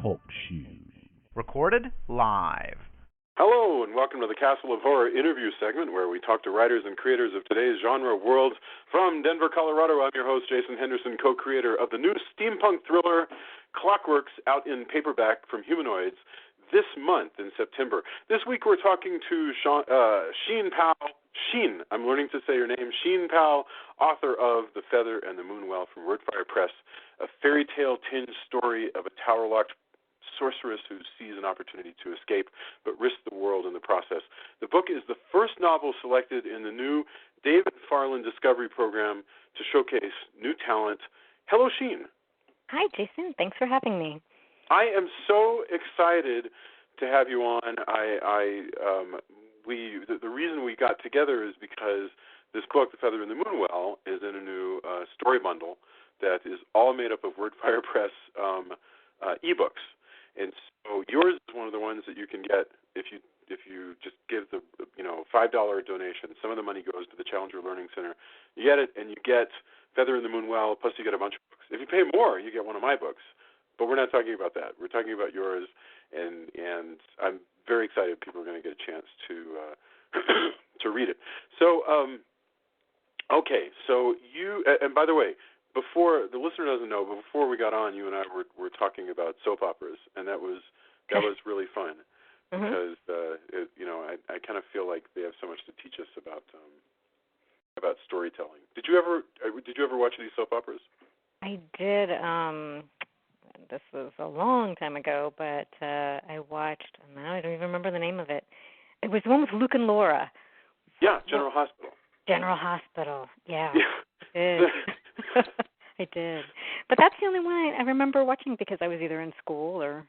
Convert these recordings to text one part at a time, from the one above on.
Talk Show. Recorded live. Hello, and welcome to the Castle of Horror interview segment, where we talk to writers and creators of today's genre world. From Denver, Colorado, I'm your host, Jason Henderson, co-creator of the new steampunk thriller Clockworks, out in paperback from Humanoids this month in September. This week we're talking to Shean Pao. Shean, I'm learning to say your name. Shean Pao, author of The Feather and the Moonwell from Wordfire Press, a fairy-tale-tinged story of a tower-locked sorceress who sees an opportunity to escape but risks the world in the process. The book is the first novel selected in the new David Farland Discovery Program to showcase new talent. Hello, Shean. Hi, Jason. Thanks for having me. I am so excited to have you on. The reason we got together is because this book, The Feather and the Moonwell, is in a new story bundle that is all made up of Wordfire Press ebooks. And so yours is one of the ones that you can get if you just give the $5 donation. Some of the money goes to the Challenger Learning Center. You get it, and you get Feather in the Moonwell, plus you get a bunch of books. If you pay more, you get one of my books. But we're not talking about that. We're talking about yours, and I'm very excited people are going to get a chance to to read it. So, okay, so you, and by the way, before the listener doesn't know, but before we got on, you and I were talking about soap operas, and that was really fun because I kind of feel like they have so much to teach us about storytelling. Did you ever watch these soap operas? I did. This was a long time ago, but I watched. Now I don't even remember the name of it. It was the one with Luke and Laura. Yeah, General Hospital. General Hospital. Yeah. I did. I did. But that's the only one I remember watching because I was either in school or,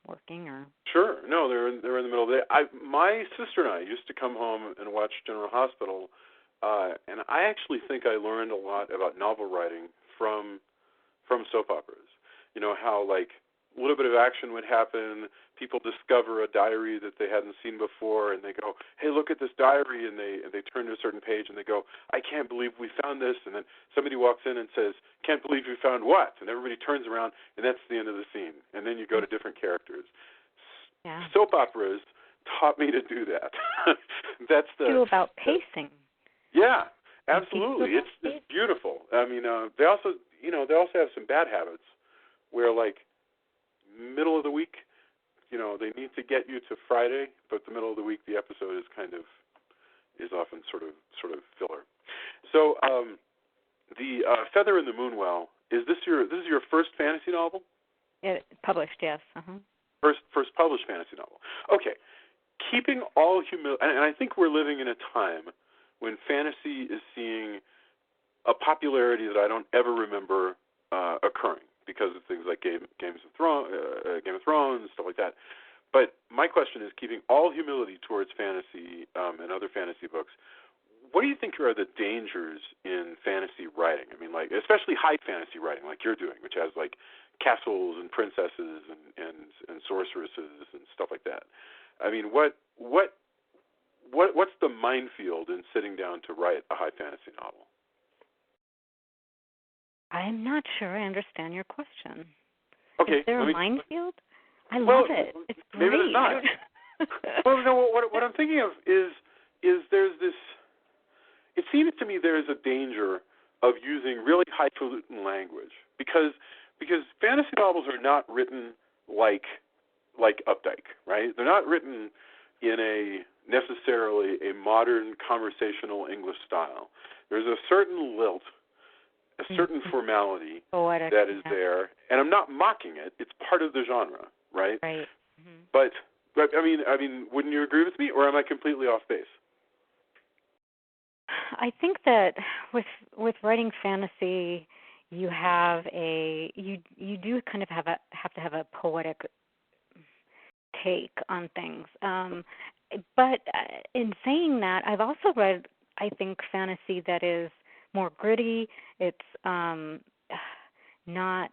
working or. Sure. No, they're in the middle of the day. My sister and I used to come home and watch General Hospital, and I actually think I learned a lot about novel writing from soap operas. You know, how, like, a little bit of action would happen, people discover a diary that they hadn't seen before, and they go, hey, look at this diary, and they turn to a certain page, and they go, I can't believe we found this, and then somebody walks in and says, can't believe you found what? And everybody turns around, and that's the end of the scene, and then you go to different characters. Yeah. Soap operas taught me to do that. That's the... about pacing. Yeah, absolutely. It's beautiful. I mean, they also have some bad habits, where, like, middle of the week, they need to get you to Friday, but the middle of the week, the episode is often sort of filler. So, the Feather in the Moonwell, is this your first fantasy novel? Published, yes. Uh-huh. First published fantasy novel. Okay. Keeping all humility, and I think we're living in a time when fantasy is seeing a popularity that I don't ever remember occurring, because of things like Game of Thrones, stuff like that. But my question is, keeping all humility towards fantasy and other fantasy books, what do you think are the dangers in fantasy writing? I mean, like, especially high fantasy writing, like you're doing, which has like castles and princesses and sorceresses and stuff like that. I mean, what's the minefield in sitting down to write a high fantasy novel? I'm not sure I understand your question. Okay. Is there a minefield? I love it. It's great. Maybe there's not. Well, no, what I'm thinking of is there's this, it seems to me there's a danger of using really highfalutin language because fantasy novels are not written like Updike, right? They're not written in necessarily a modern conversational English style. There's a certain lilt, a certain formality that is there, and I'm not mocking it. It's part of the genre, right? Right. Mm-hmm. But I mean, wouldn't you agree with me, or am I completely off base? I think that with writing fantasy, you have you do kind of have to have a poetic take on things. But in saying that, I've also read, I think, fantasy that is more gritty. It's not.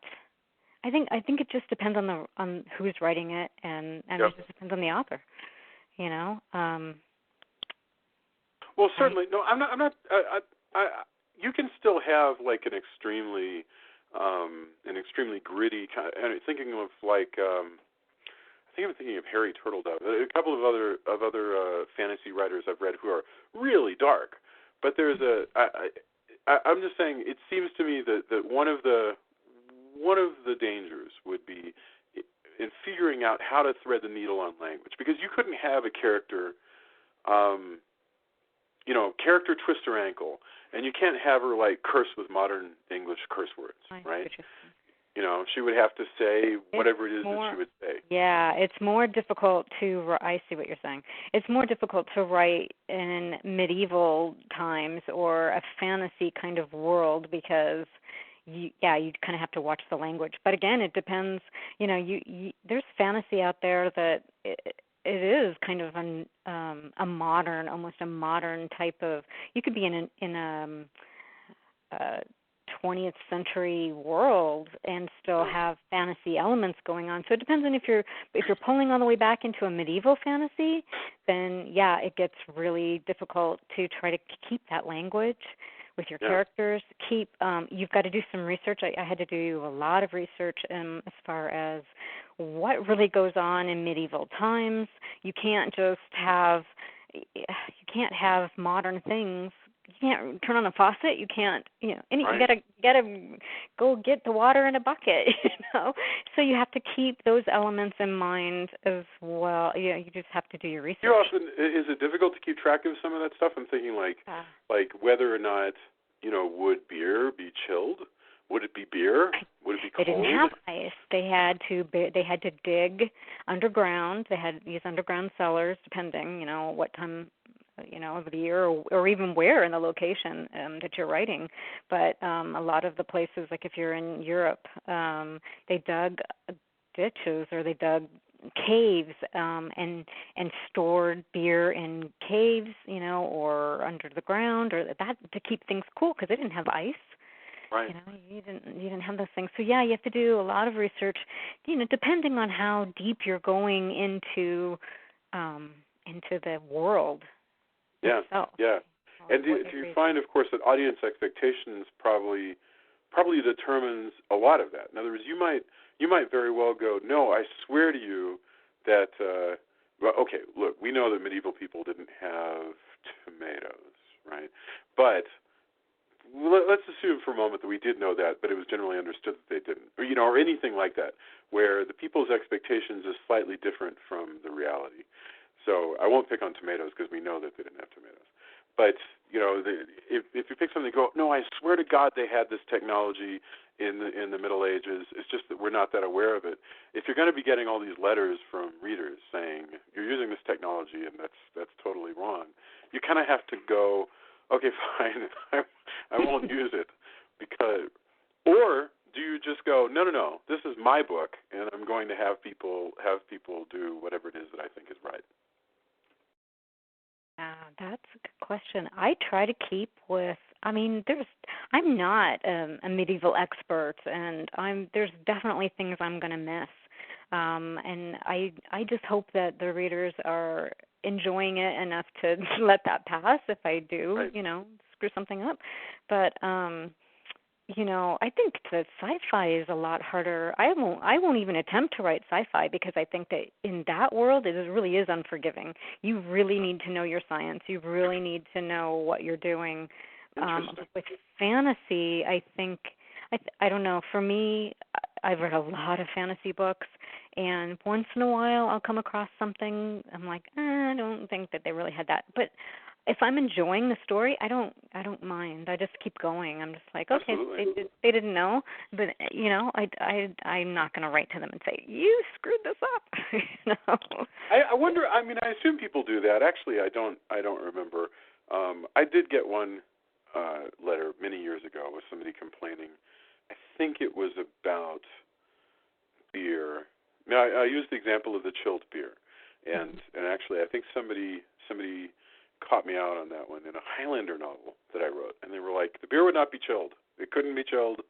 I think it just depends on who's writing it, and Yep. It just depends on the author. Well, certainly. No, I'm not. I you can still have like an extremely extremely gritty kind of, and thinking of like I think I'm thinking of Harry Turtledove. A couple of other fantasy writers I've read who are really dark. But there's I'm just saying, it seems to me that one of the dangers would be in figuring out how to thread the needle on language, because you couldn't have a character, character twist her ankle, and you can't have her like curse with modern English curse words, right? She would have to say whatever it is that she would say. Yeah, it's more difficult to. I see what you're saying. It's more difficult to write in medieval times or a fantasy kind of world because, you kind of have to watch the language. But again, it depends. There's fantasy out there that it is kind of a modern, almost a modern type of. You could be in a 20th century world and still have fantasy elements going on. So it depends on if you're pulling all the way back into a medieval fantasy, then it gets really difficult to try to keep that language with your characters. You've got to do some research. I had to do a lot of research as far as what really goes on in medieval times. You can't have modern things. You can't turn on a faucet. You can't, you gotta go get the water in a bucket, So you have to keep those elements in mind as well. You just have to do your research. Is it difficult to keep track of some of that stuff? I'm thinking like whether or not, would beer be chilled? Would it be beer? Would it be cold? They didn't have ice. They had to dig underground. They had these underground cellars, depending, what time of the year or even where in the location that you're writing. But a lot of the places, like if you're in Europe, they dug ditches or they dug caves and stored beer in caves, or under the ground, or that to keep things cool because they didn't have ice. Right. You didn't have those things. So you have to do a lot of research, depending on how deep you're going into the world. Itself. Yeah. And do you find, of course, that audience expectations probably determines a lot of that? In other words, you might very well go, no, I swear to you that, okay, look, we know that medieval people didn't have tomatoes, right? But let's assume for a moment that we did know that, but it was generally understood that they didn't, or anything like that, where the people's expectations is slightly different from the reality. So I won't pick on tomatoes because we know that they didn't have tomatoes. But, if you pick something and go, no, I swear to God they had this technology in the Middle Ages. It's just that we're not that aware of it. If you're going to be getting all these letters from readers saying you're using this technology and that's totally wrong, you kind of have to go, okay, fine, I won't use it or do you just go, no, this is my book and I'm going to have people do whatever it is that I think is right? That's a good question. I try to keep with. I'm not a medieval expert, and there's definitely things I'm going to miss. And I just hope that the readers are enjoying it enough to let that pass. If I do, screw something up, but. I think that sci-fi is a lot harder. I won't even attempt to write sci-fi because I think that in that world it really is unforgiving. You really need to know your science. You really need to know what you're doing. With fantasy, I think I don't know. For me, I've read a lot of fantasy books, and once in a while I'll come across something. I'm like, I don't think that they really had that, but. If I'm enjoying the story, I don't mind. I just keep going. I'm just like, okay, they didn't know, but I'm not going to write to them and say you screwed this up. I wonder. I assume people do that. Actually, I don't remember. I did get one letter many years ago with somebody complaining. I think it was about beer. Now, I used the example of the chilled beer, and actually, I think somebody caught me out on that one in a Highlander novel that I wrote, and they were like, the beer would not be chilled. It couldn't be chilled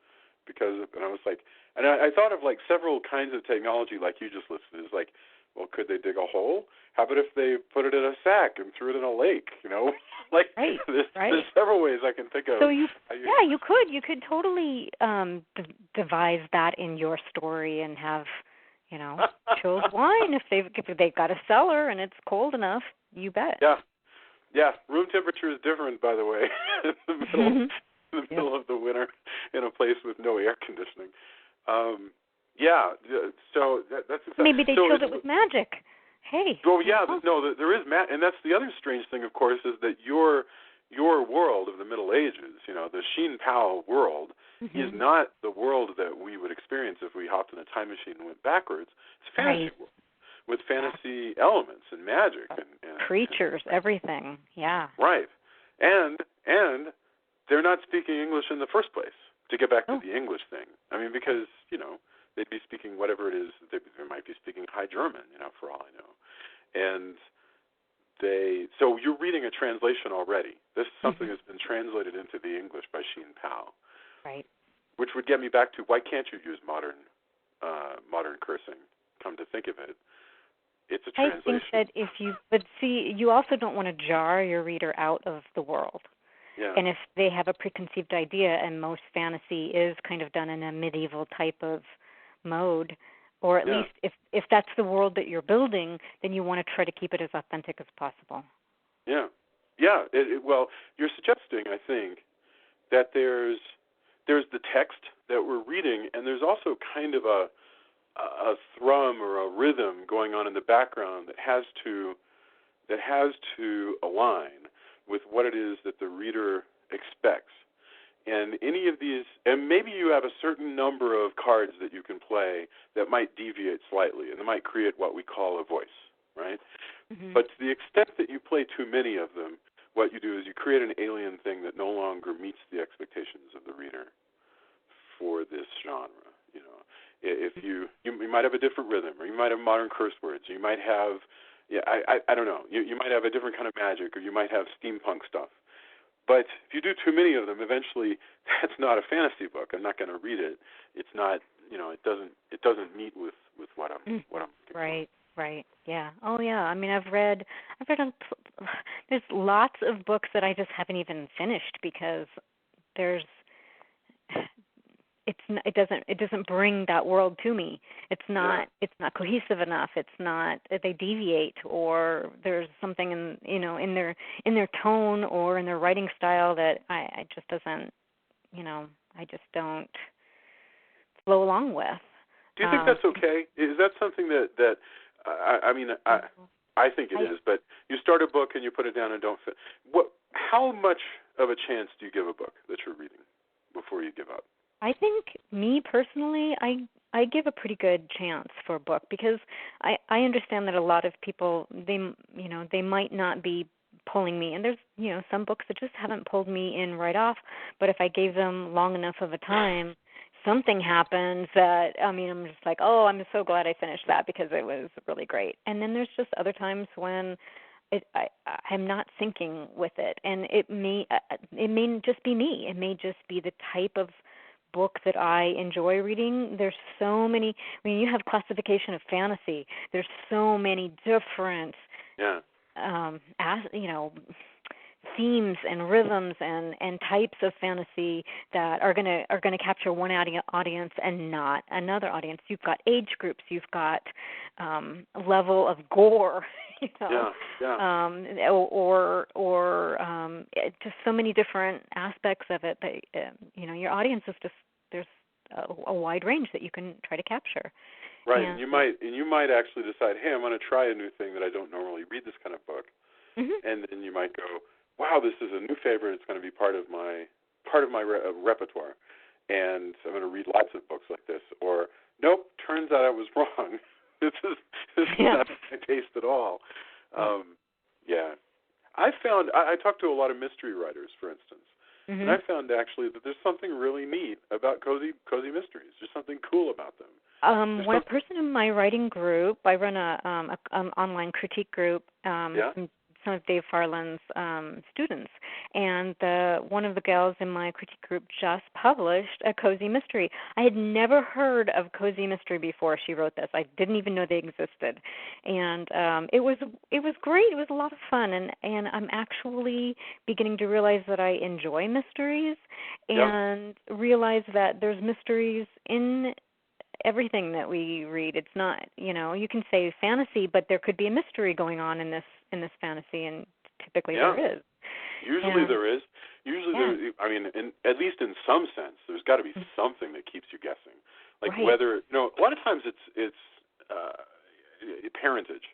and I was like, and I thought of like several kinds of technology like you just listed. It's like Well, could they dig a hole? How about if they put it in a sack and threw it in a lake? Like there's several ways I can think of. So you could totally devise that in your story and have, chilled wine if they've got a cellar and it's cold enough. You bet. Yeah. Room temperature is different, by the way, in the middle of the winter in a place with no air conditioning. So that's exactly. Maybe they chilled it with magic. Hey. Well, yeah, there is and that's the other strange thing, of course, is that your world of the Middle Ages, the Shean Pao world, is not the world that we would experience if we hopped in a time machine and went backwards. It's a fantasy world with fantasy elements and magic and creatures, everything. Yeah. Right, and they're not speaking English in the first place. To get back to the English thing, I mean, because they'd be speaking whatever it is. They might be speaking High German, for all I know. And so you're reading a translation already. This is something that's been translated into the English by Shean Pao. Right. Which would get me back to, why can't you use modern cursing? Come to think of it, it's a translation. I think that you also don't want to jar your reader out of the world. Yeah. And if they have a preconceived idea, and most fantasy is kind of done in a medieval type of mode, or at least if that's the world that you're building, then you want to try to keep it as authentic as possible. Yeah. Well, you're suggesting, I think, that there's the text that we're reading, and there's also kind of a thrum or a rhythm going on in the background that has to align with what it is that the reader expects. And any of these, and maybe you have a certain number of cards that you can play that might deviate slightly, and that might create what we call a voice, right? But to the extent that you play too many of them, what you do is you create an alien thing that no longer meets the expectations of the reader for this genre. If you might have a different rhythm, or you might have modern curse words, or you might have, I don't know, you might have a different kind of magic, or you might have steampunk stuff. But if you do too many of them, eventually that's not a fantasy book. I'm not going to read it. It's not, it doesn't meet with what I'm Right. Right. Yeah. Oh, yeah. I mean, I've read. There's lots of books that I just haven't even finished because it doesn't bring that world to me. It's not cohesive enough. It's not, they deviate, or there's something in their tone or in their writing style that I just doesn't, I just don't flow along with. Do you think that's okay? Is that something that I think it is, but you start a book and you put it down and don't fit. How much of a chance do you give a book that you're reading before you give up? I think, me personally, I give a pretty good chance for a book because I understand that a lot of people, they might not be pulling me, and there's some books that just haven't pulled me in right off, but if I gave them long enough of a time, something happens that, I'm just like, oh, I'm so glad I finished that because it was really great. And then there's just other times when I'm not syncing with it, and it may just be me. It may just be the type of book that I enjoy reading. There's so many. When you have classification of fantasy, there's so many different, themes and rhythms and types of fantasy that are gonna capture one audience and not another audience. You've got age groups. You've got level of gore. Or just so many different aspects of it that your audience is just, there's a wide range that you can try to capture. Right, and you might actually decide, hey, I'm going to try a new thing that I don't normally read this kind of book, and then you might go, wow, this is a new favorite. It's going to be part of my repertoire, and I'm going to read lots of books like this. Or nope, turns out I was wrong. This is not my taste at all. I talked to a lot of mystery writers, for instance, and I found actually that there's something really neat about cozy mysteries. There's something cool about them. One person in my writing group, I run an online critique group, some of Dave Farland's students, and one of the gals in my critique group just published a cozy mystery. I had never heard of cozy mystery before she wrote this. I didn't even know they existed, and it was great. It was a lot of fun, and I'm actually beginning to realize that I enjoy mysteries, and realize that there's mysteries in everything that we read. It's not, you can say fantasy, but there could be a mystery going on in this fantasy, and typically there is. Usually there is. Usually there. I mean, at least in some sense, there's got to be something that keeps you guessing. Like whether a lot of times it's parentage.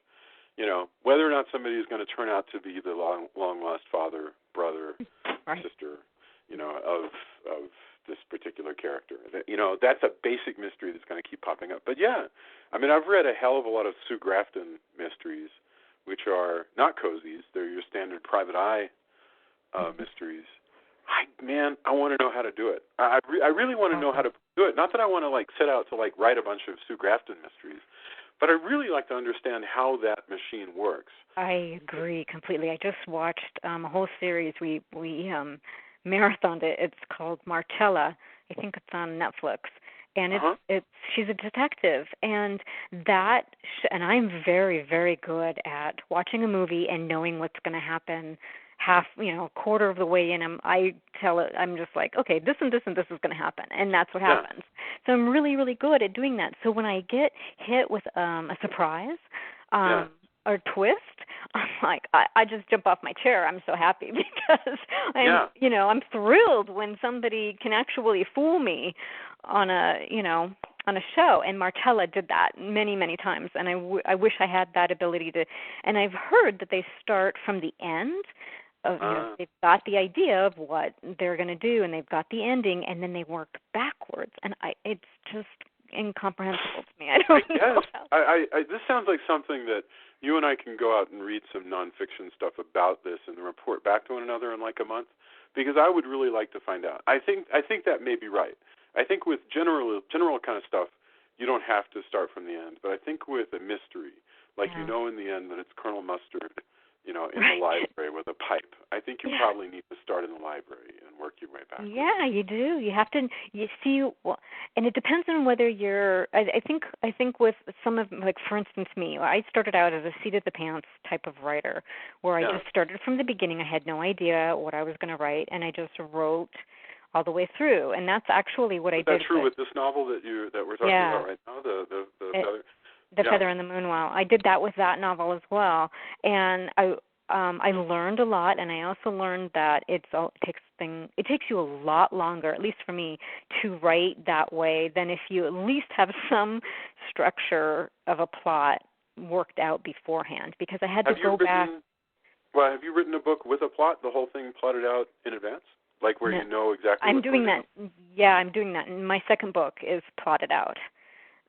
Whether or not somebody is going to turn out to be the long lost father, brother, sister, of this particular character. That's a basic mystery that's going to keep popping up. But I mean, I've read a hell of a lot of Sue Grafton mysteries, which are not cozies. They're your standard private eye mysteries. I want to know how to do it. I really want to know how to do it. Not that I want to set out to write a bunch of Sue Grafton mysteries, but I really like to understand how that machine works. I agree completely. I just watched a whole series. We marathoned it. It's called Marcella. I think it's on Netflix. And she's a detective, and and I'm very, very good at watching a movie and knowing what's going to happen. A quarter of the way in, I'm just like, okay, this and this and this is going to happen, and that's what happens. So I'm really, really good at doing that. So when I get hit with a surprise or twist, I'm like, I just jump off my chair. I'm so happy because I'm thrilled when somebody can actually fool me on a show, and Marcella did that many, many times, and I wish I had that ability to. And I've heard that they start from the end of they've got the idea of what they're going to do, and they've got the ending, and then they work backwards, and it's just incomprehensible to me. I don't know. This sounds like something that you and I can go out and read some nonfiction stuff about this and report back to one another in a month, because I would really like to find out. I think that may be right. I think with general kind of stuff, you don't have to start from the end. But I think with a mystery, in the end that it's Colonel Mustard, in the library with a pipe, I think you probably need to start in the library and work your way back. Yeah, you do. You have to. You see, and it depends on whether you're. I think with some of, for instance, me, I started out as a seat of the pants type of writer, where I just started from the beginning. I had no idea what I was going to write, and I just wrote all the way through, and that's actually what I did. Is that true with this novel that we're talking about right now? The Feather? The Feather and the Moonwell. I did that with that novel as well, and I learned a lot, and I also learned that it takes you a lot longer, at least for me, to write that way than if you at least have some structure of a plot worked out beforehand. Because I had to go back. Well, have you written a book with a plot, the whole thing plotted out in advance? Where you know exactly I'm doing that. Yeah, I'm doing that. And my second book is plotted out.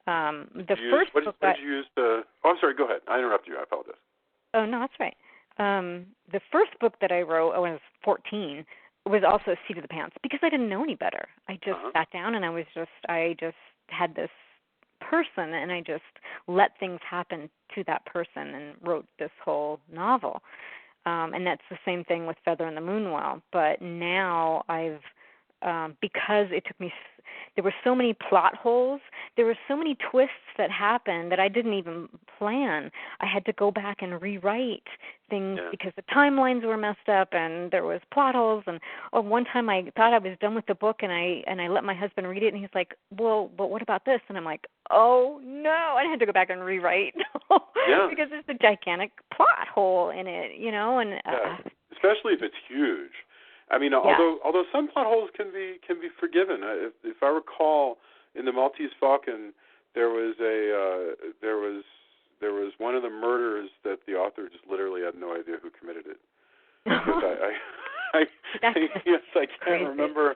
What did you use to... Oh, I'm sorry, go ahead. I interrupted you. I apologize. Oh, no, that's right. The first book that I wrote when I was 14 was also a seat of the pants because I didn't know any better. I just sat down and I just had this person and I just let things happen to that person and wrote this whole novel. And that's the same thing with Feather and the Moonwell. But now because it took me, there were so many plot holes, there were so many twists that happened that I didn't even plan. I had to go back and rewrite things because the timelines were messed up and there was plot holes. And one time I thought I was done with the book and I let my husband read it and he's like, well, but what about this? And I'm like, oh no, I had to go back and rewrite because there's a gigantic plot hole in it, and especially if it's huge. I mean, although some plot holes can be forgiven. If I recall, in the Maltese Falcon, there was one of the murders that the author just literally had no idea who committed it. Because I can't remember.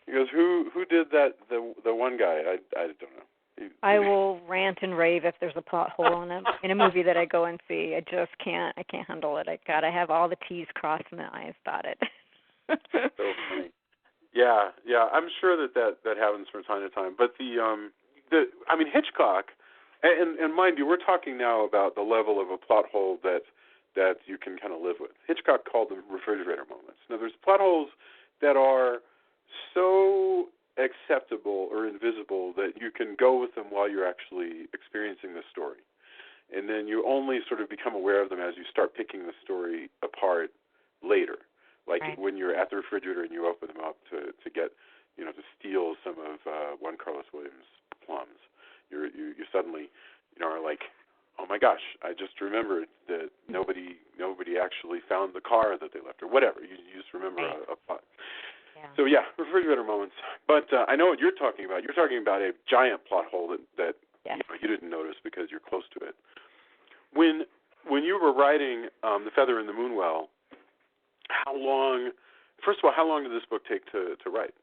He goes, who did that? The one guy. I don't know. I will rant and rave if there's a plot hole in a movie that I go and see. I just can't. I can't handle it. I gotta have all the T's crossed and the I's dotted. So funny. Yeah. I'm sure that happens from time to time. But Hitchcock, and mind you, we're talking now about the level of a plot hole that that you can kind of live with. Hitchcock called them refrigerator moments. Now, there's plot holes that are so acceptable or invisible that you can go with them while you're actually experiencing the story. And then you only sort of become aware of them as you start picking the story apart later. Like when you're at the refrigerator and you open them up to get, to steal some of Juan Carlos Williams' plums. You suddenly, are like, oh my gosh, I just remembered that nobody actually found the car that they left or whatever. You just remember a plot. Yeah. So refrigerator moments. But I know what you're talking about. You're talking about a giant plot hole that you didn't notice because you're close to it. When you were writing The Feather in the Moonwell, how long did this book take to write?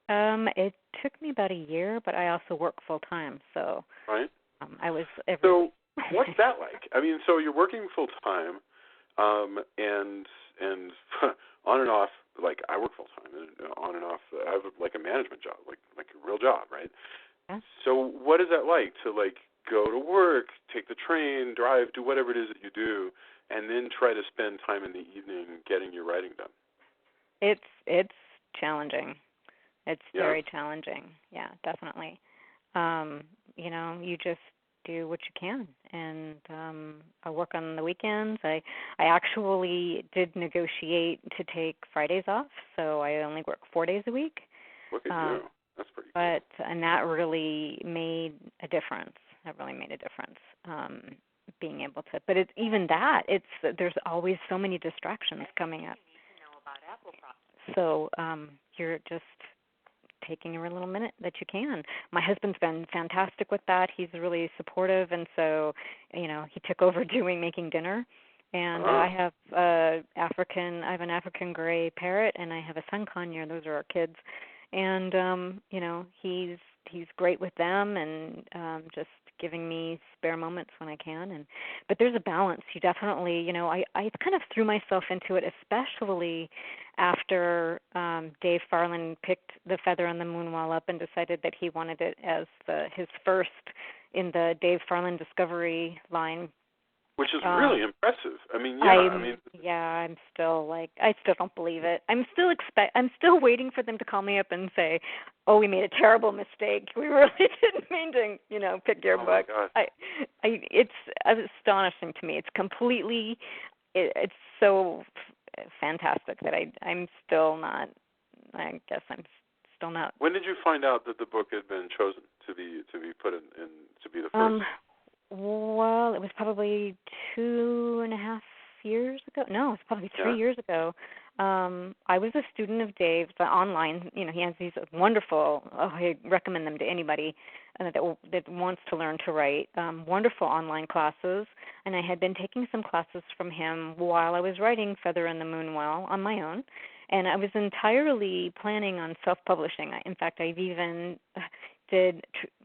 It took me about a year, but I also work full time, so right. I was. So what's that like? I mean, so you're working full time, and on and off. Like I work full time, and on and off. I have like a management job, like a real job, right? Yeah. So what is that like to go to work, take the train, drive, do whatever it is that you do, and then try to spend time in the evening getting your writing done? It's challenging. It's very challenging. Yeah, definitely. You just do what you can, and I work on the weekends. I actually did negotiate to take Fridays off, so I only work 4 days a week. Look at you. That's pretty cool. And that really made a difference. Being able to, but there's always so many distractions coming up. So you're just taking every little minute that you can. My husband's been fantastic with that. He's really supportive, and so he took over making dinner. And I have an African gray parrot, and I have a sun conure. Those are our kids, and he's great with them, and just giving me spare moments when I can. But there's a balance. You definitely, I kind of threw myself into it, especially after Dave Farland picked The Feather in the Moonwell up and decided that he wanted it as his first in the Dave Farland Discovery line. Which is really impressive. I mean, I'm still I still don't believe it. I'm still waiting for them to call me up and say, "Oh, we made a terrible mistake. We really didn't mean to, pick your book." It's astonishing to me. It's completely, it's so fantastic that I'm still not. I guess I'm still not. When did you find out that the book had been chosen to be put in to be the first? Well, it was probably 2.5 years ago. No, it was probably 3 years ago. I was a student of Dave's online. He has these wonderful, I recommend them to anybody that wants to learn to write, wonderful online classes. And I had been taking some classes from him while I was writing Feather in the Moonwell on my own. And I was entirely planning on self-publishing. In fact, I've even did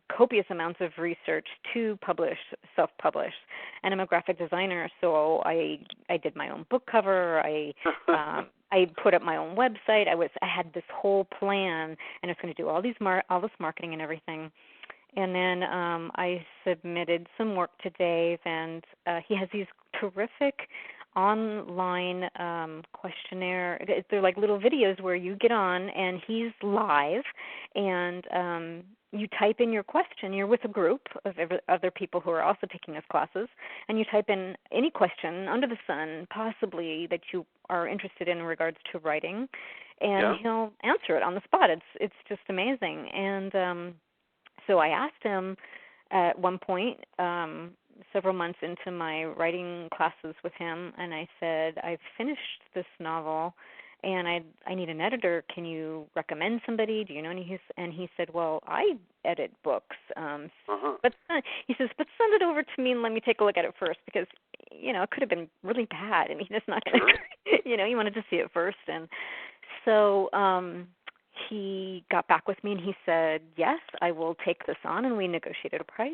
copious amounts of research to self-publish. And I'm a graphic designer, so I did my own book cover. I put up my own website. I had this whole plan, and I was going to do all this marketing and everything. And then I submitted some work to Dave, and he has these terrific online questionnaire. They're like little videos where you get on, and he's live, and you type in your question. You're with a group of other people who are also taking his classes, and you type in any question under the sun, possibly that you are interested in regards to writing, and he'll answer it on the spot. It's just amazing. And so I asked him at one point, several months into my writing classes with him, and I said, I've finished this novel, and I need an editor. Can you recommend somebody? Do you know any? And he said, well, I edit books. But he says, but send it over to me and let me take a look at it first, because, it could have been really bad, and he's just not going to, he wanted to see it first. And so he got back with me, and he said, yes, I will take this on, and we negotiated a price.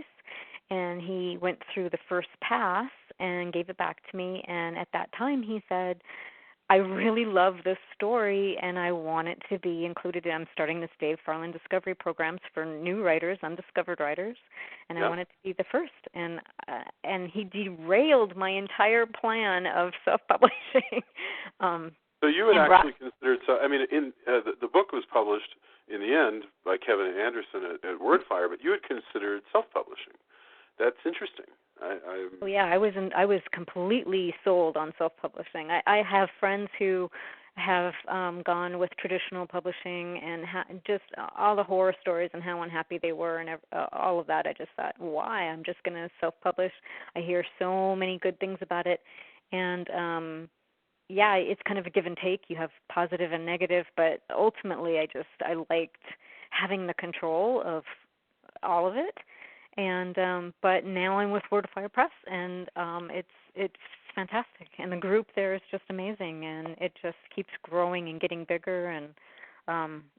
And he went through the first pass and gave it back to me, and at that time he said, I really love this story, and I want it to be included. I'm starting this Dave Farland Discovery Programs for new writers, undiscovered writers, and I want it to be the first. And he derailed my entire plan of self-publishing. So you had actually considered. So I mean, the book was published in the end by Kevin Anderson at Wordfire, but you had considered self-publishing. That's interesting. Oh yeah, I was completely sold on self-publishing. I have friends who have gone with traditional publishing and just all the horror stories and how unhappy they were and all of that. I just thought, why? I'm just going to self-publish. I hear so many good things about it, and yeah, it's kind of a give and take. You have positive and negative, but ultimately, I liked having the control of all of it. And but now I'm with Word of Fire Press, and it's fantastic. And the group there is just amazing, and it just keeps growing and getting bigger, and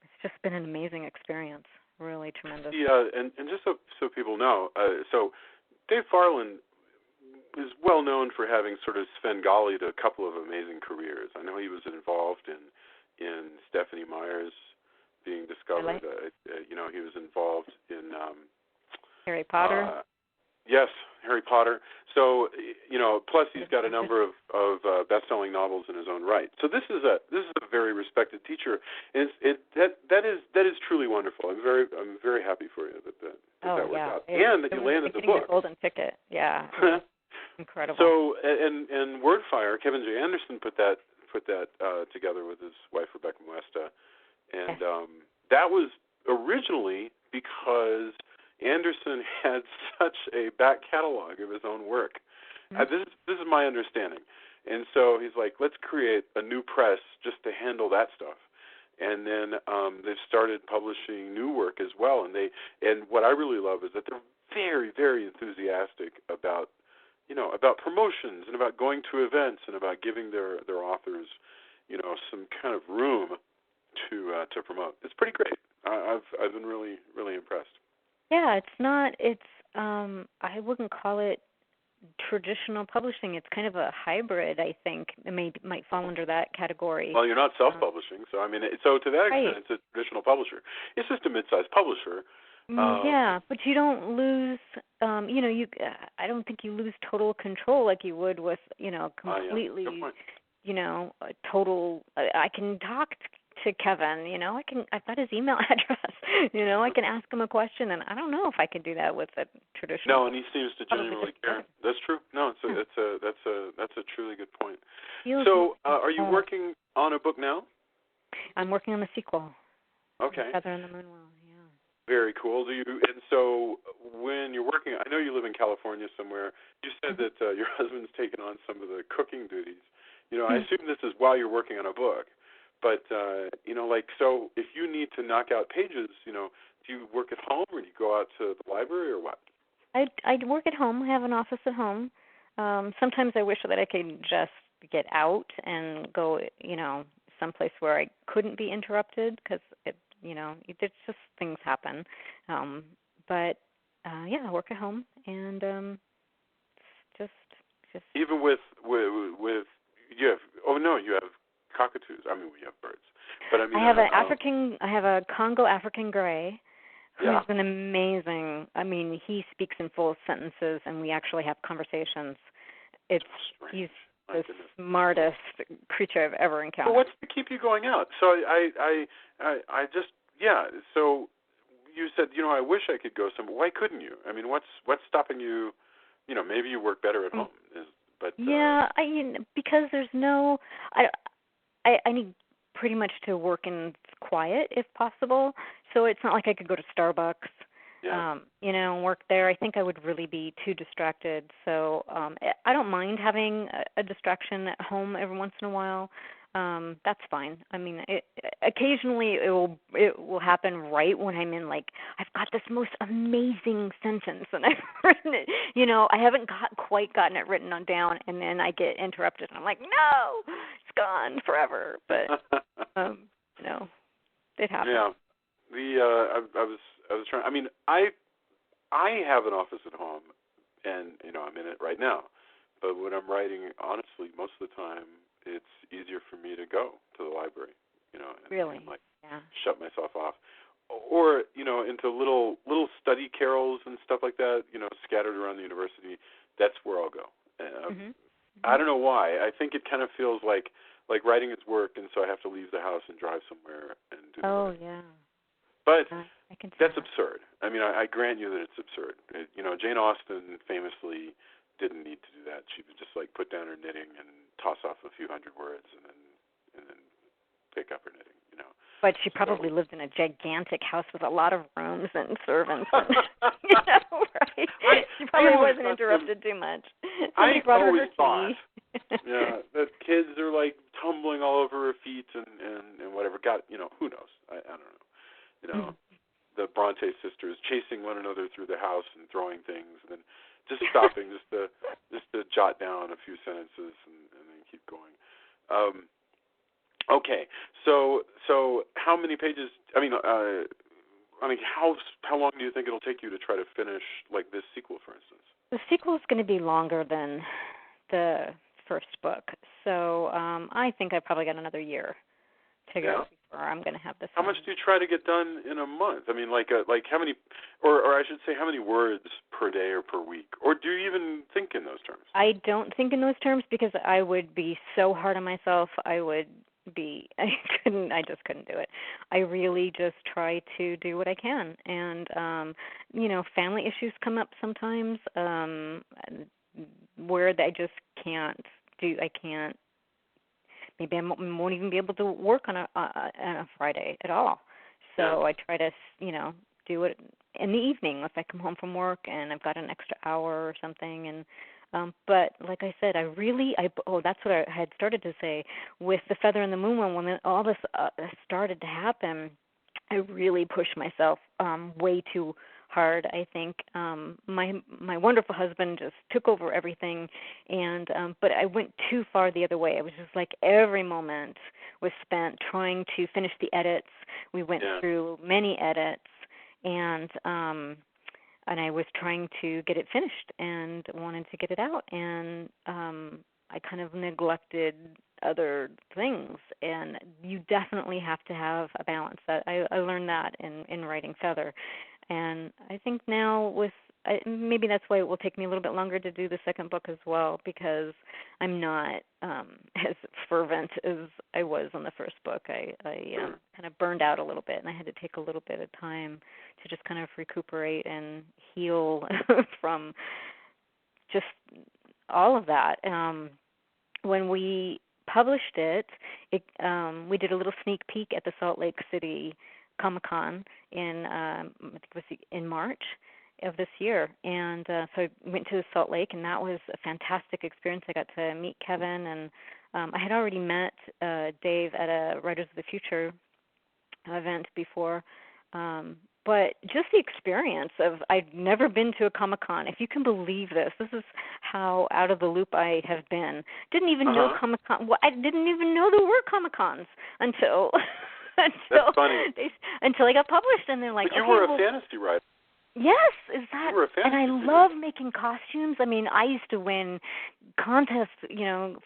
it's just been an amazing experience, really tremendous. Yeah, and just so people know, so Dave Farland is well known for having sort of Svengali'd a couple of amazing careers. I know he was involved in Stephanie Meyer's being discovered. He was involved in Harry Potter. Yes, Harry Potter. So plus he's got a number of best-selling novels in his own right. So this is a very respected teacher, and that is truly wonderful. I'm very happy for you that worked out, and that you landed the book. The golden ticket, yeah. Incredible. So and Wordfire, Kevin J. Anderson put that together with his wife Rebecca Muesta, and that was originally because Anderson had such a back catalog of his own work. This is my understanding, and so he's like, let's create a new press just to handle that stuff. And then they've started publishing new work as well, and what I really love is that they're very, very enthusiastic about promotions and about going to events and about giving their authors, some kind of room to promote. It's pretty great. I've been really, really impressed. Yeah, I wouldn't call it traditional publishing. It's kind of a hybrid, I think. It might fall under that category. Well, you're not self-publishing, so I mean, so to that extent, it's a traditional publisher. It's just a mid-sized publisher. Yeah, but you don't lose. I don't think you lose total control like you would with, completely, a total. I can talk to Kevin. I've got his email address. I can ask him a question, and I don't know if I could do that with a traditional. No, and he seems to genuinely care. That's true. No, that's a truly good point. So, are you working on a book now? I'm working on the sequel. Okay. Feather in the Moonwell. Yeah. Very cool. And so when you're working, I know you live in California somewhere. You said that your husband's taken on some of the cooking duties. I assume this is while you're working on a book. But, so if you need to knock out pages, do you work at home or do you go out to the library or what? I work at home. I have an office at home. Sometimes I wish that I could just get out and go, someplace where I couldn't be interrupted because, there's just things happen. But I work at home and just. Even with you have cockatoos. I mean, we have birds, but I mean, I have a Congo African gray, who's been amazing. I mean, he speaks in full sentences, and we actually have conversations. He's the smartest creature I've ever encountered. Well, what's to keep you going out? So I just So you said, I wish I could go somewhere. Why couldn't you? I mean, what's stopping you? Maybe you work better at home. Because there's no. I need pretty much to work in quiet if possible. So it's not like I could go to Starbucks, work there. I think I would really be too distracted. So I don't mind having a distraction at home every once in a while. That's fine. I mean, occasionally it will happen right when I'm in, like, I've got this most amazing sentence and I've written it. I haven't quite gotten it written down, and then I get interrupted and I'm like, no, it's gone forever. But it happens. Yeah. I was trying. I mean, I have an office at home, and I'm in it right now. But when I'm writing, honestly, most of the time it's easier for me to go to the library, and Really? and like Yeah. shut myself off, or into little study carrels and stuff like that, scattered around the university. That's where I'll go. I don't know why. I think it kind of feels like writing is work, and so I have to leave the house and drive somewhere and do that. Oh, yeah. But I can see that's that. absurd. I mean, I grant you that it's absurd. Jane Austen famously didn't need to do that. She would just put down her knitting and toss off a few hundred words, and then pick up her knitting. But she probably lived in a gigantic house with a lot of rooms and servants. And, right? She probably wasn't interrupted too much. Somebody brought her tea. That kids are tumbling all over her feet and whatever. God, who knows? I don't know. The Bronte sisters chasing one another through the house and throwing things, and then just stopping just to jot down a few sentences and then keep going. Okay, so how many pages? I mean, how long do you think it'll take you to try to finish this sequel, for instance? The sequel is going to be longer than the first book, so I think I've probably got another year to go before I'm going to have this. How much do you try to get done in a month? I mean, how many, or I should say, how many words per day or per week? Or do you even think in those terms? I don't think in those terms because I would be so hard on myself. I just couldn't do it. I really just try to do what I can. And, family issues come up sometimes where I just can't maybe I won't even be able to work on a Friday at all. So I try to, do it in the evening if I come home from work and I've got an extra hour or something. And but like I said, that's what I had started to say with The Feather and the Moon when all this started to happen. I really pushed myself way too hard. I think my wonderful husband just took over everything, and but I went too far the other way. I was just every moment was spent trying to finish the edits. We went through many edits, and I was trying to get it finished and wanted to get it out, and I kind of neglected other things, and you definitely have to have a balance. That I learned that in writing Feather, and I think now maybe that's why it will take me a little bit longer to do the second book as well, because I'm not as fervent as I was on the first book. I kind of burned out a little bit, and I had to take a little bit of time to just kind of recuperate and heal from just all of that. When we published it, we did a little sneak peek at the Salt Lake City Comic-Con in March of this year, and so I went to Salt Lake, and that was a fantastic experience. I got to meet Kevin, and I had already met Dave at a Writers of the Future event before, but just the experience of I'd never been to a Comic-Con. If you can believe this is how out of the loop I have been. Didn't even know Comic-Con. Well, I didn't even know there were Comic-Cons until That's funny. Until I got published, and they're like, but you were a fantasy writer. Yes, is that? You were a fantasy and I writer. love making costumes. I mean, I used to win contests,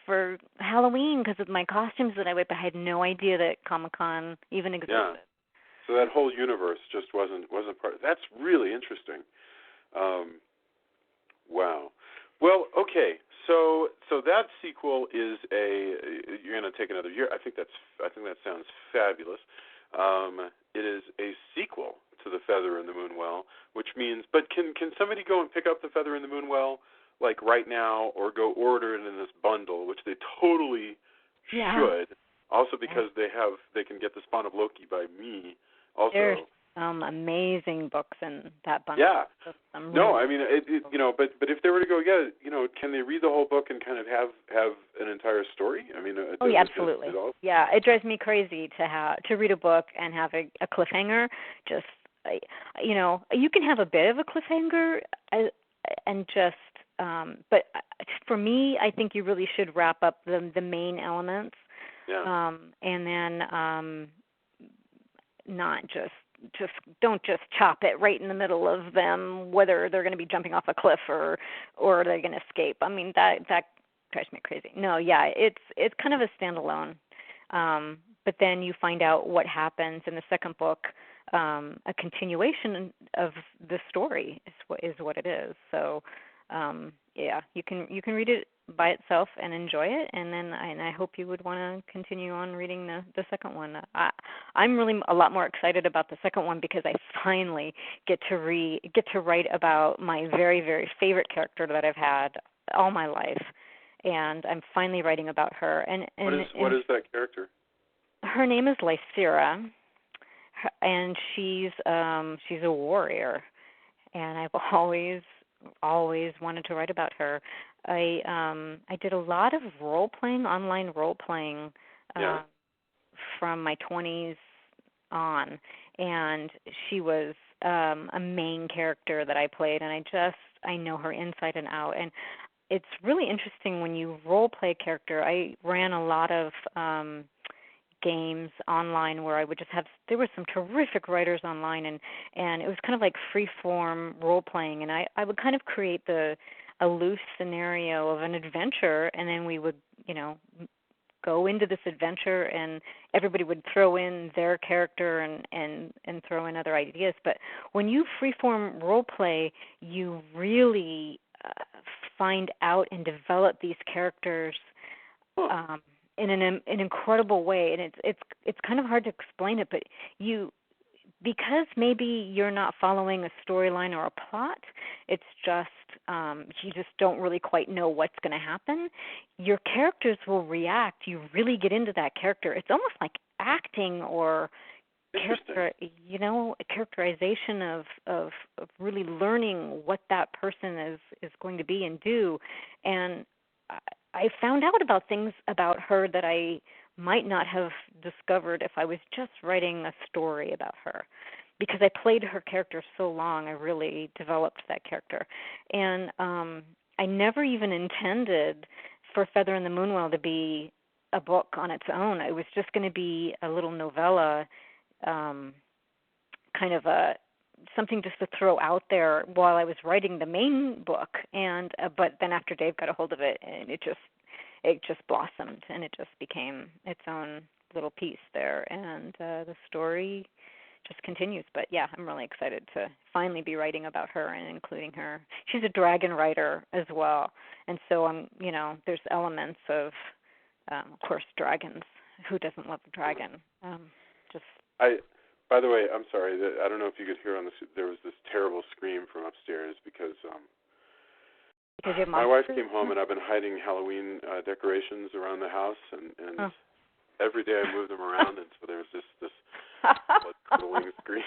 for Halloween because of my costumes that I would. But I had no idea that Comic-Con even existed. Yeah. So that whole universe just wasn't part of. That's really interesting. Wow. Well, okay. So that sequel is you're going to take another year. I think that sounds fabulous. It is a sequel to The Feather and the Moonwell, which means, but can somebody go and pick up The Feather and the Moonwell right now, or go order it in this bundle, which they totally should. Also because they can get The Spawn of Loki by me. Also, there's some amazing books in that bundle. Yeah. No, I mean, but if they were to go get it, can they read the whole book and kind of have an entire story? I mean, yeah, absolutely. It drives me crazy to read a book and have a cliffhanger. Just, you can have a bit of a cliffhanger and just, but for me, I think you really should wrap up the main elements. Yeah. And then not just don't just chop it right in the middle of them, whether they're going to be jumping off a cliff or they're going to escape. I mean, that drives me crazy. No, yeah, it's kind of a standalone. But then you find out what happens in the second book. A continuation of the story is what it is. So, yeah, you can read it by itself and enjoy it, and then I hope you would want to continue on reading the second one. I'm really a lot more excited about the second one because I finally get to write about my very, very favorite character that I've had all my life, and I'm finally writing about her. And what is that character? Her name is Lysira, and she's a warrior, and I've always wanted to write about her. I did a lot of online role playing from my 20s on, and she was a main character that I played, and I know her inside and out. And it's really interesting when you role play a character. I ran a lot of games online where I would just there were some terrific writers online, and it was kind of like free form role playing, and I would kind of create a loose scenario of an adventure, and then we would, go into this adventure, and everybody would throw in their character and throw in other ideas. But when you free form role play, you really find out and develop these characters in an incredible way, and it's kind of hard to explain it, but because maybe you're not following a storyline or a plot, it's just you just don't really quite know what's going to happen. Your characters will react. You really get into that character. It's almost like acting or characterization of really learning what that person is going to be and do. And I found out about things about her that I might not have discovered if I was just writing a story about her. Because I played her character so long, I really developed that character. And I never even intended for Feather in the Moonwell to be a book on its own. It was just going to be a little novella, kind of something just to throw out there while I was writing the main book. And but then after Dave got a hold of it, and it just blossomed, and it just became its own little piece there. And the story just continues. But yeah, I'm really excited to finally be writing about her and including her. She's a dragon writer as well, and so there's elements of course, dragons. Who doesn't love a dragon? By the way, I'm sorry. I don't know if you could hear there was this terrible scream from upstairs because my wife came home, and I've been hiding Halloween decorations around the house, and every day I move them around, and so there's this blood-curdling scream.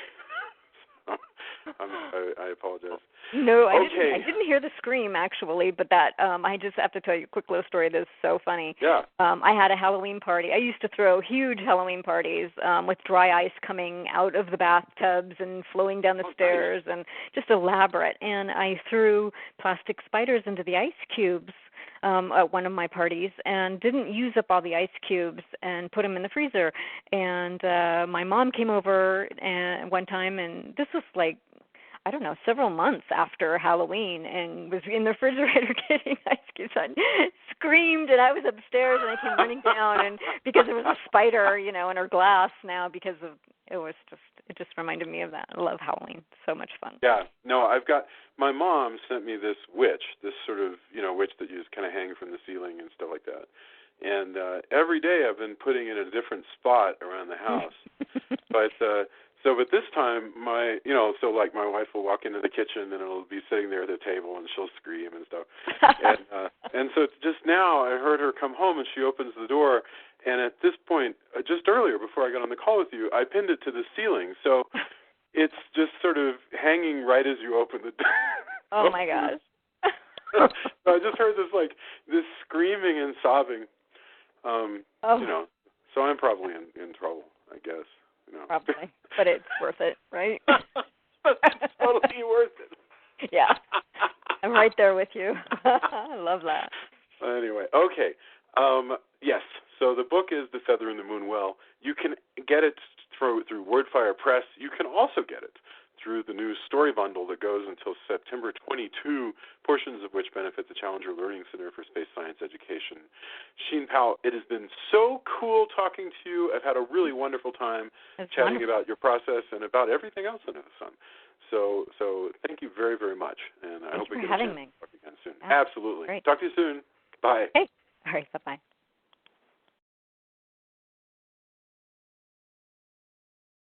So, I apologize. No, I didn't hear the scream, actually, but that I just have to tell you a quick little story that is so funny. Yeah. I had a Halloween party. I used to throw huge Halloween parties with dry ice coming out of the bathtubs and flowing down the stairs, and just elaborate. And I threw plastic spiders into the ice cubes at one of my parties, and didn't use up all the ice cubes and put them in the freezer. And my mom came over one time, and this was like, I don't know, several months after Halloween, and was in the refrigerator getting ice cubes. I screamed, and I was upstairs, and I came running down, and because there was a spider, in her glass now, because of it just reminded me of that. I love Halloween. So much fun. Yeah. No, my mom sent me this witch, this sort of, witch that you just kind of hang from the ceiling and stuff like that. And every day I've been putting it in a different spot around the house. But this time, my wife will walk into the kitchen, and it'll be sitting there at the table, and she'll scream and stuff. And so just now, I heard her come home, and she opens the door, and at this point, just earlier, before I got on the call with you, I pinned it to the ceiling, so it's just sort of hanging right as you open the door. Oh my gosh! So I just heard this screaming and sobbing. So I'm probably in trouble, I guess. Probably, but it's worth it, right? It's totally worth it. Yeah, I'm right there with you. I love that. Anyway, okay. Yes, so the book is The Feather in the Moonwell. You can get it through Wordfire Press. You can also get it through the new story bundle that goes until September 22, portions of which benefit the Challenger Learning Center for Space Science Education. Shean Pao, it has been so cool talking to you. I've had a really wonderful time chatting about your process and about everything else under the sun. So thank you very, very much, and I hope we get a chance to talk again soon. Absolutely. Great. Talk to you soon. Bye. Okay. All right. Bye-bye.